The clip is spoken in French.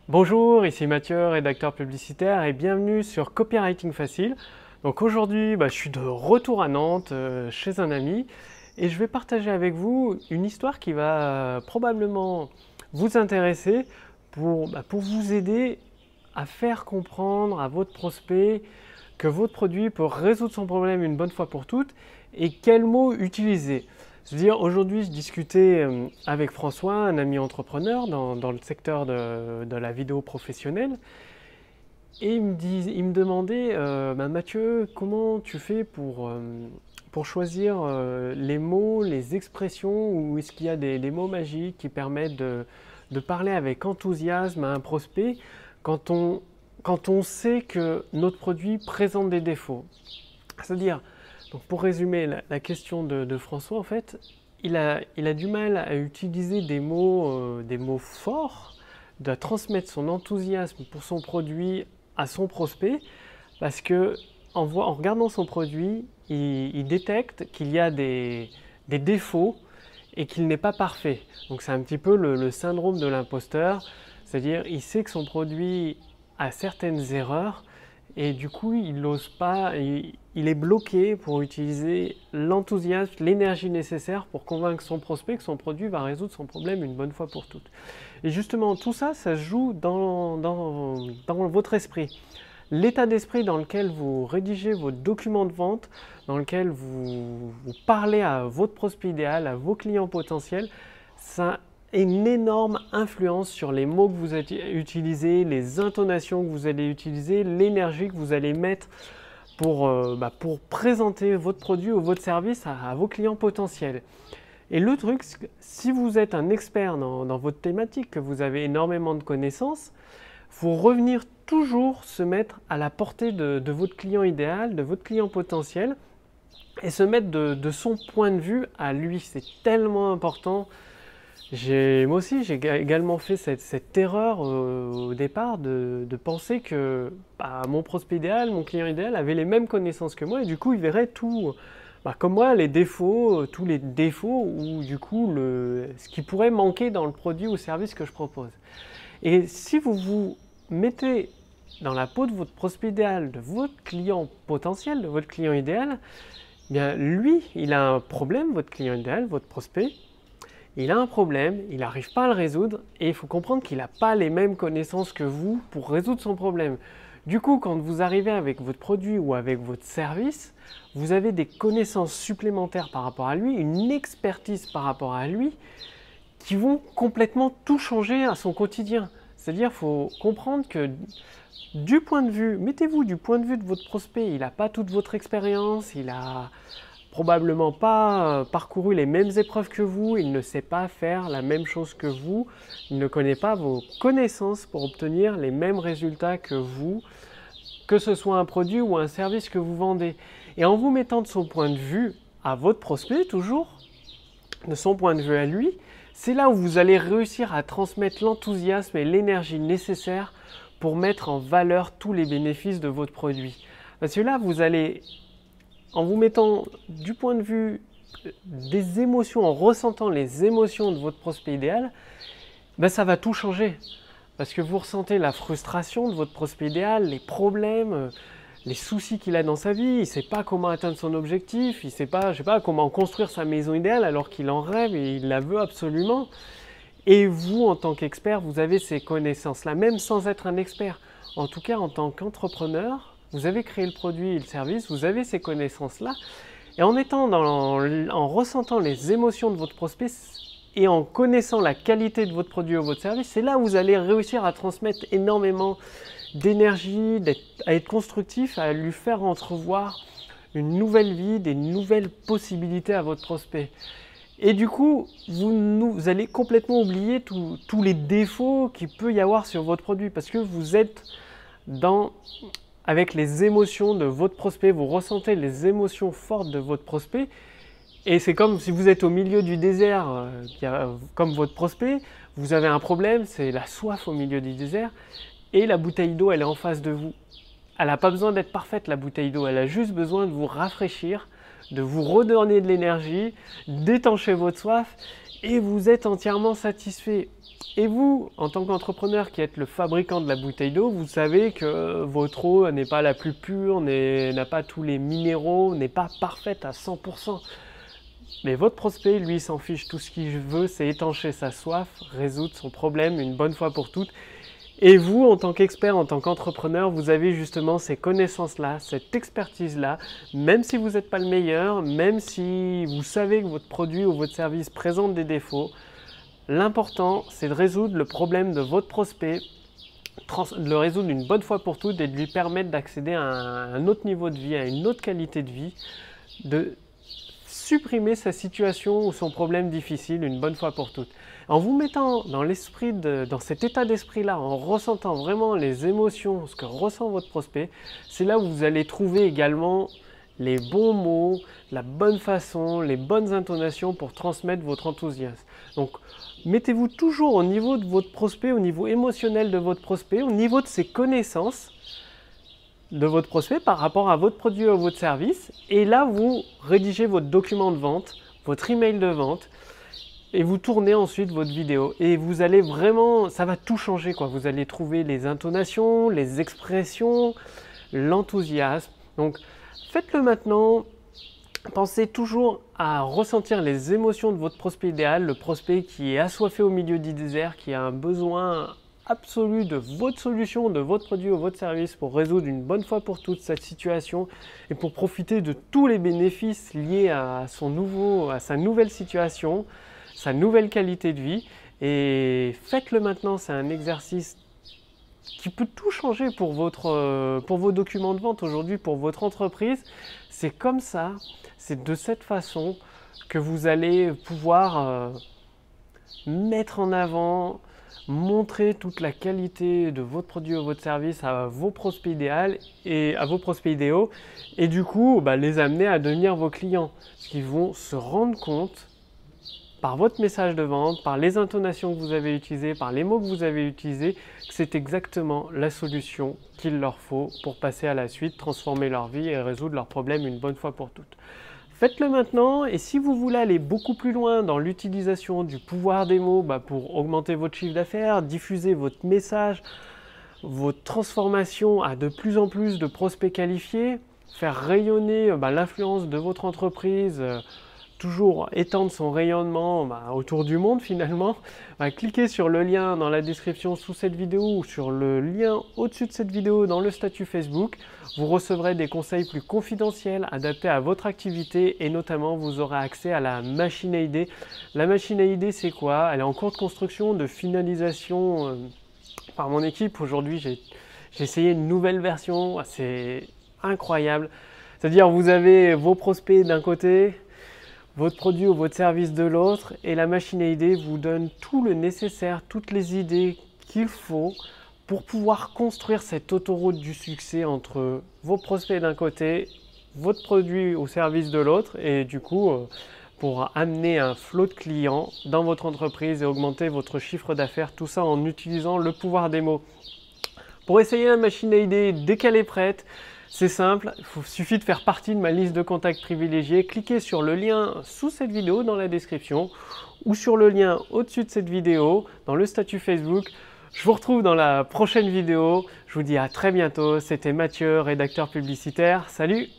Bonjour, ici Mathieu, rédacteur publicitaire et bienvenue sur Copywriting Facile. Donc aujourd'hui, je suis de retour à Nantes chez un ami et je vais partager avec vous une histoire qui va probablement vous intéresser pour vous aider à faire comprendre à votre prospect que votre produit peut résoudre son problème une bonne fois pour toutes et quels mots utiliser. C'est-à-dire, aujourd'hui, je discutais avec François, un ami entrepreneur dans le secteur de la vidéo professionnelle, et il me demandait, Mathieu, comment tu fais pour choisir les mots, les expressions, ou est-ce qu'il y a des mots magiques qui permettent de parler avec enthousiasme à un prospect quand on sait que notre produit présente des défauts. C'est-à-dire, donc pour résumer la question de François, en fait, il a du mal à utiliser des mots forts, de transmettre son enthousiasme pour son produit à son prospect, parce que en regardant son produit, il détecte qu'il y a des défauts et qu'il n'est pas parfait. Donc c'est un petit peu le syndrome de l'imposteur, c'est-à-dire il sait que son produit a certaines erreurs, et du coup, il n'ose pas, il est bloqué pour utiliser l'enthousiasme, l'énergie nécessaire pour convaincre son prospect que son produit va résoudre son problème une bonne fois pour toutes. Et justement, tout ça, ça se joue dans votre esprit. L'état d'esprit dans lequel vous rédigez votre document de vente, dans lequel vous parlez à votre prospect idéal, à vos clients potentiels, ça une énorme influence sur les mots que vous allez utiliser, les intonations que vous allez utiliser, l'énergie que vous allez mettre pour présenter votre produit ou votre service à vos clients potentiels. Et le truc, si vous êtes un expert dans votre thématique, que vous avez énormément de connaissances, il faut revenir toujours se mettre à la portée de votre client idéal, de votre client potentiel, et se mettre de son point de vue à lui. C'est tellement important. Moi aussi, j'ai également fait cette erreur au départ de penser que mon prospect idéal, mon client idéal avait les mêmes connaissances que moi et du coup, il verrait tout, comme moi, les défauts, tous les défauts ou du coup, ce qui pourrait manquer dans le produit ou service que je propose. Et si vous vous mettez dans la peau de votre prospect idéal, de votre client potentiel, de votre client idéal, eh bien lui, il a un problème, votre client idéal, votre prospect. Il a un problème, il n'arrive pas à le résoudre et il faut comprendre qu'il n'a pas les mêmes connaissances que vous pour résoudre son problème. Du coup, quand vous arrivez avec votre produit ou avec votre service, vous avez des connaissances supplémentaires par rapport à lui, une expertise par rapport à lui qui vont complètement tout changer à son quotidien. C'est-à-dire qu'il faut comprendre que du point de vue, mettez-vous du point de vue de votre prospect, il n'a pas toute votre expérience, il a probablement pas parcouru les mêmes épreuves que vous, il ne sait pas faire la même chose que vous, il ne connaît pas vos connaissances pour obtenir les mêmes résultats que vous, que ce soit un produit ou un service que vous vendez. Et en vous mettant de son point de vue à votre prospect, toujours, de son point de vue à lui, c'est là où vous allez réussir à transmettre l'enthousiasme et l'énergie nécessaires pour mettre en valeur tous les bénéfices de votre produit. Parce que là, vous allez, en vous mettant du point de vue des émotions, en ressentant les émotions de votre prospect idéal, ça va tout changer. Parce que vous ressentez la frustration de votre prospect idéal, les problèmes, les soucis qu'il a dans sa vie, il ne sait pas comment atteindre son objectif, il ne sait pas, comment construire sa maison idéale alors qu'il en rêve et il la veut absolument. Et vous, en tant qu'expert, vous avez ces connaissances-là, même sans être un expert. En tout cas, en tant qu'entrepreneur, vous avez créé le produit et le service, vous avez ces connaissances-là. Et en ressentant les émotions de votre prospect et en connaissant la qualité de votre produit ou votre service, c'est là où vous allez réussir à transmettre énormément d'énergie, à être constructif, à lui faire entrevoir une nouvelle vie, des nouvelles possibilités à votre prospect. Et du coup, vous allez complètement oublier tous les défauts qu'il peut y avoir sur votre produit parce que vous êtes avec les émotions de votre prospect, vous ressentez les émotions fortes de votre prospect. Et c'est comme si vous êtes au milieu du désert, comme votre prospect, vous avez un problème, c'est la soif au milieu du désert, et la bouteille d'eau, elle est en face de vous. Elle n'a pas besoin d'être parfaite, la bouteille d'eau, elle a juste besoin de vous rafraîchir, de vous redonner de l'énergie, d'étancher votre soif, et vous êtes entièrement satisfait. Et vous, en tant qu'entrepreneur qui êtes le fabricant de la bouteille d'eau, vous savez que votre eau n'est pas la plus pure, n'a pas tous les minéraux, n'est pas parfaite à 100%. Mais votre prospect, lui, s'en fiche. Tout ce qu'il veut, c'est étancher sa soif, résoudre son problème une bonne fois pour toutes. Et vous, en tant qu'expert, en tant qu'entrepreneur, vous avez justement ces connaissances-là, cette expertise-là, même si vous n'êtes pas le meilleur, même si vous savez que votre produit ou votre service présente des défauts. L'important, c'est de résoudre le problème de votre prospect, de le résoudre une bonne fois pour toutes et de lui permettre d'accéder à un autre niveau de vie, à une autre qualité de vie, de supprimer sa situation ou son problème difficile une bonne fois pour toutes. En vous mettant dans cet état d'esprit-là, en ressentant vraiment les émotions, ce que ressent votre prospect, c'est là où vous allez trouver également les bons mots, la bonne façon, les bonnes intonations pour transmettre votre enthousiasme. Donc, mettez-vous toujours au niveau de votre prospect, au niveau émotionnel de votre prospect, au niveau de ses connaissances de votre prospect par rapport à votre produit ou votre service. Et là, vous rédigez votre document de vente, votre email de vente, et vous tournez ensuite votre vidéo. Et vous allez vraiment, ça va tout changer, quoi. Vous allez trouver les intonations, les expressions, l'enthousiasme. Donc, faites-le maintenant. Pensez toujours à ressentir les émotions de votre prospect idéal, le prospect qui est assoiffé au milieu du désert, qui a un besoin absolu de votre solution, de votre produit ou votre service pour résoudre une bonne fois pour toutes cette situation et pour profiter de tous les bénéfices liés à sa nouvelle situation, sa nouvelle qualité de vie. Et faites-le maintenant, c'est un exercice qui peut tout changer pour vos documents de vente aujourd'hui, pour votre entreprise. C'est comme ça, c'est de cette façon que vous allez pouvoir mettre en avant, montrer toute la qualité de votre produit ou votre service à vos prospects idéaux et du coup les amener à devenir vos clients. Parce qu'ils vont se rendre compte par votre message de vente, par les intonations que vous avez utilisées, par les mots que vous avez utilisés, que c'est exactement la solution qu'il leur faut pour passer à la suite, transformer leur vie et résoudre leurs problèmes une bonne fois pour toutes. Faites-le maintenant et si vous voulez aller beaucoup plus loin dans l'utilisation du pouvoir des mots pour augmenter votre chiffre d'affaires, diffuser votre message, votre transformation à de plus en plus de prospects qualifiés, faire rayonner l'influence de votre entreprise, toujours étendre son rayonnement autour du monde finalement, cliquez sur le lien dans la description sous cette vidéo ou sur le lien au-dessus de cette vidéo dans le statut Facebook. Vous recevrez des conseils plus confidentiels adaptés à votre activité et notamment vous aurez accès à la machine à idées. La machine à idées, c'est quoi? Elle est en cours de construction, de finalisation par mon équipe. Aujourd'hui, j'ai essayé une nouvelle version, c'est incroyable. C'est-à-dire vous avez vos prospects d'un côté, votre produit ou votre service de l'autre et la machine à idées vous donne tout le nécessaire, toutes les idées qu'il faut pour pouvoir construire cette autoroute du succès entre vos prospects d'un côté, votre produit ou service de l'autre et du coup pour amener un flot de clients dans votre entreprise et augmenter votre chiffre d'affaires, tout ça en utilisant le pouvoir des mots. Pour essayer la machine à idées dès qu'elle est prête, c'est simple, il suffit de faire partie de ma liste de contacts privilégiés. Cliquez sur le lien sous cette vidéo dans la description ou sur le lien au-dessus de cette vidéo dans le statut Facebook. Je vous retrouve dans la prochaine vidéo. Je vous dis à très bientôt. C'était Mathieu, rédacteur publicitaire. Salut!